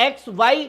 XY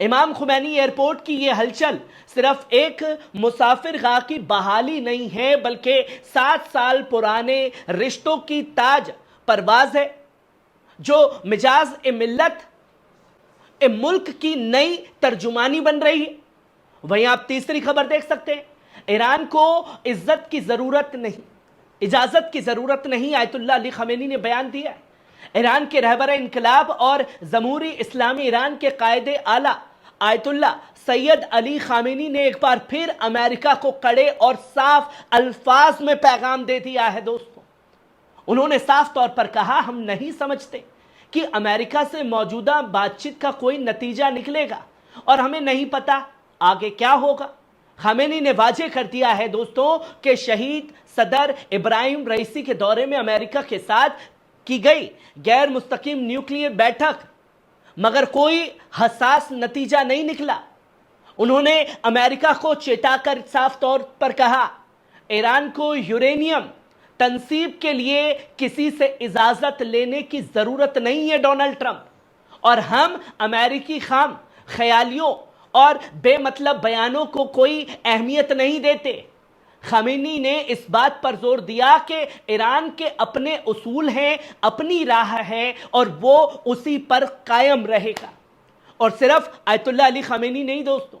امام Khomeini airport کی یہ ہلچل صرف ایک مسافر گاہ کی بحالی نہیں ہے بلکہ 7 سال پرانے رشتوں کی تاج پرواز ہے جو مجاز ملت ملک کی نئی ترجمانی بن رہی ہے۔ وہیں آپ تیسری خبر دیکھ سکتے ہیں، ایران کو عزت کی ضرورت نہیں، اجازت کی ضرورت نہیں، آیت اللہ علی خامنئی نے بیان دیا ہے۔ ایران کے رہبر انقلاب اور جمہوری اسلامی ایران کے قائد اعلیٰ آیت اللہ سید علی خامنئی نے ایک بار پھر امریکہ کو کڑے اور صاف الفاظ میں پیغام دے دیا ہے دوستوں۔ انہوں نے صاف طور پر کہا، ہم نہیں سمجھتے کہ امریکہ سے موجودہ بات چیت کا کوئی نتیجہ نکلے گا اور ہمیں نہیں پتا آگے کیا ہوگا۔ خامنئی نے واضح کر دیا ہے دوستوں کہ شہید صدر ابراہیم رئیسی کے دورے میں امریکہ کے ساتھ کی گئی غیر مستقیم نیوکلیئر بیٹھک مگر کوئی حساس نتیجہ نہیں نکلا۔ انہوں نے امریکہ کو چیتا کر صاف طور پر کہا، ایران کو یورینیم تنصیب کے لیے کسی سے اجازت لینے کی ضرورت نہیں ہے ڈونلڈ ٹرمپ، اور ہم امریکی خام خیالیوں اور بے مطلب بیانوں کو کوئی اہمیت نہیں دیتے۔ خامنئی نے اس بات پر زور دیا کہ ایران کے اپنے اصول ہیں، اپنی راہ ہے اور وہ اسی پر قائم رہے گا۔ اور صرف آیت اللہ علی خامنئی نہیں دوستوں،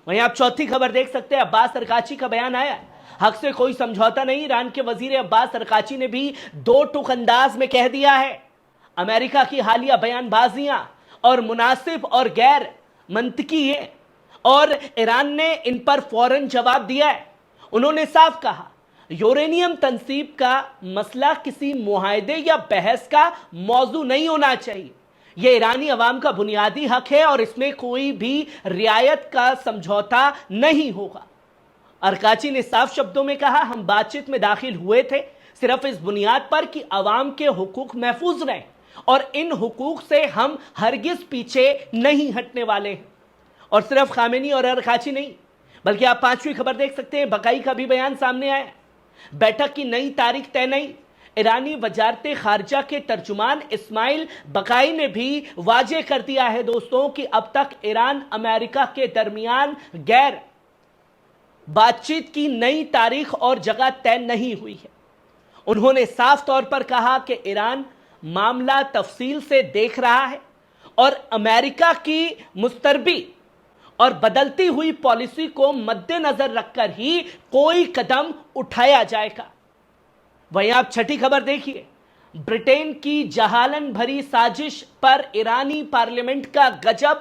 وہیں آپ چوتھی خبر دیکھ سکتے ہیں، عباس ارقاچی کا بیان آیا ہے، حق سے کوئی سمجھوتا نہیں۔ ایران کے وزیر عباس ارقاچی نے بھی دو ٹوک انداز میں کہہ دیا ہے، امریکہ کی حالیہ بیان بازیاں اور مناسب اور غیر منطقی ہیں اور ایران نے ان پر فوراً جواب دیا ہے۔ انہوں نے صاف کہا، یورینیم تنصیب کا مسئلہ کسی معاہدے یا بحث کا موضوع نہیں ہونا چاہیے، یہ ایرانی عوام کا بنیادی حق ہے اور اس میں کوئی بھی رعایت کا سمجھوتا نہیں ہوگا۔ ارقاچی نے صاف شبدوں میں کہا، ہم بات چیت میں داخل ہوئے تھے صرف اس بنیاد پر کہ عوام کے حقوق محفوظ رہیں اور ان حقوق سے ہم ہرگز پیچھے نہیں ہٹنے والے ہیں۔ اور صرف خامنئی اور ارقاچی نہیں بلکہ آپ پانچویں خبر دیکھ سکتے ہیں، بقائی کا بھی بیان سامنے آیا، بیٹھک کی نئی تاریخ طے نہیں۔ ایرانی وزارت خارجہ کے ترجمان اسماعیل بقائی نے بھی واضح کر دیا ہے دوستوں کہ اب تک ایران امریکہ کے درمیان غیر بات چیت کی نئی تاریخ اور جگہ طے نہیں ہوئی ہے۔ انہوں نے صاف طور پر کہا کہ ایران معاملہ تفصیل سے دیکھ رہا ہے اور امریکہ کی مستربی اور بدلتی ہوئی پالیسی کو مد نظر رکھ کر ہی کوئی قدم اٹھایا جائے گا۔ وہیں آپ چھٹی خبر دیکھیے، برٹین کی جہالت بھری سازش پر ایرانی پارلیمنٹ کا گجب،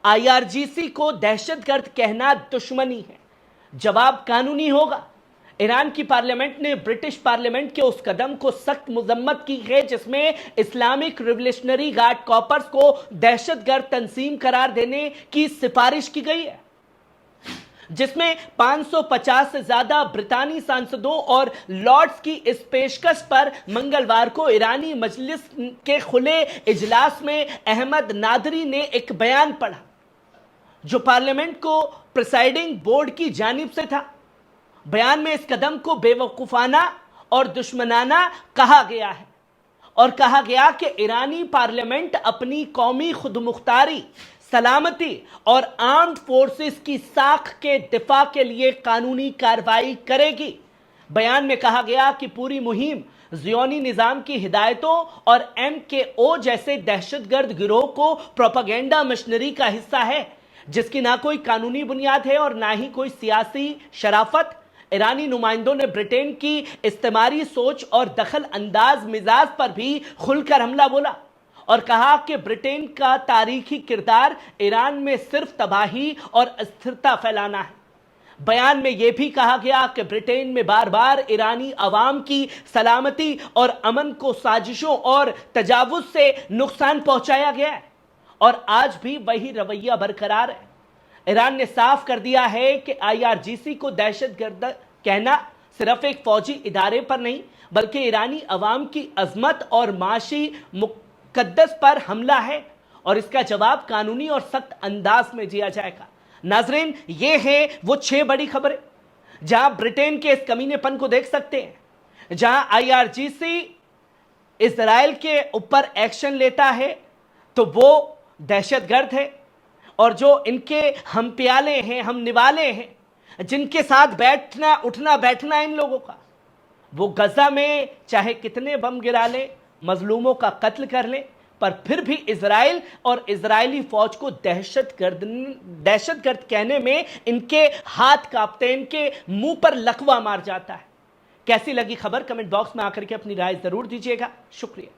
IRGC کو دہشت گرد کہنا دشمنی ہے، جواب قانونی ہوگا۔ ایران کی پارلیمنٹ نے برٹش پارلیمنٹ کے اس قدم کو سخت مذمت کی ہے جس میں اسلامک ریولیوشنری گارڈ کارپس کو دہشت گرد تنظیم قرار دینے کی سفارش کی گئی ہے، جس میں 550 سے زیادہ برطانوی سانسدوں اور لارڈز کی اس پیشکش پر منگلوار کو ایرانی مجلس کے کھلے اجلاس میں احمد نادری نے ایک بیان پڑھا جو پارلیمنٹ کو پریسائڈنگ بورڈ کی جانب سے تھا۔ بیان میں اس قدم کو بے وقوفانہ اور دشمنانہ کہا گیا ہے اور کہا گیا کہ ایرانی پارلیمنٹ اپنی قومی خود مختاری، سلامتی اور آرمڈ فورسز کی ساکھ کے دفاع کے لیے قانونی کارروائی کرے گی۔ بیان میں کہا گیا کہ پوری مہم زیونی نظام کی ہدایتوں اور MKO جیسے دہشت گرد گروہ کو پروپیگنڈا مشنری کا حصہ ہے جس کی نہ کوئی قانونی بنیاد ہے اور نہ ہی کوئی سیاسی شرافت۔ ایرانی نمائندوں نے برٹین کی استعماری سوچ اور دخل انداز مزاج پر بھی کھل کر حملہ بولا اور کہا کہ برٹین کا تاریخی کردار ایران میں صرف تباہی اور استھرتا پھیلانا ہے۔ بیان میں یہ بھی کہا گیا کہ برٹین میں بار بار ایرانی عوام کی سلامتی اور امن کو سازشوں اور تجاوز سے نقصان پہنچایا گیا ہے اور آج بھی وہی رویہ برقرار ہے۔ ایران نے صاف کر دیا ہے کہ IRGC کو دہشت گرد کہنا صرف ایک فوجی ادارے پر نہیں بلکہ ایرانی عوام کی عظمت اور معاشی مقدس پر حملہ ہے اور اس کا جواب قانونی اور سخت انداز میں دیا جائے گا۔ ناظرین، یہ ہیں وہ 6 بڑی خبریں جہاں برٹین کے اس کمینے پن کو دیکھ سکتے ہیں، جہاں IRGC اسرائیل کے اوپر ایکشن لیتا ہے تو وہ دہشت گرد ہے اور جو ان کے ہم پیالے ہیں، ہم نوالے ہیں، جن کے ساتھ بیٹھنا اٹھنا بیٹھنا ان لوگوں کا، وہ غزہ میں چاہے کتنے بم گرا لیں، مظلوموں کا قتل کر لیں، پر پھر بھی اسرائیل اور اسرائیلی فوج کو دہشت گرد کہنے میں ان کے ہاتھ کانپتے ہیں، ان کے منہ پر لقوہ مار جاتا ہے۔ کیسی لگی خبر؟ کمنٹ باکس میں آ کر کے اپنی رائے ضرور دیجیے گا۔ شکریہ۔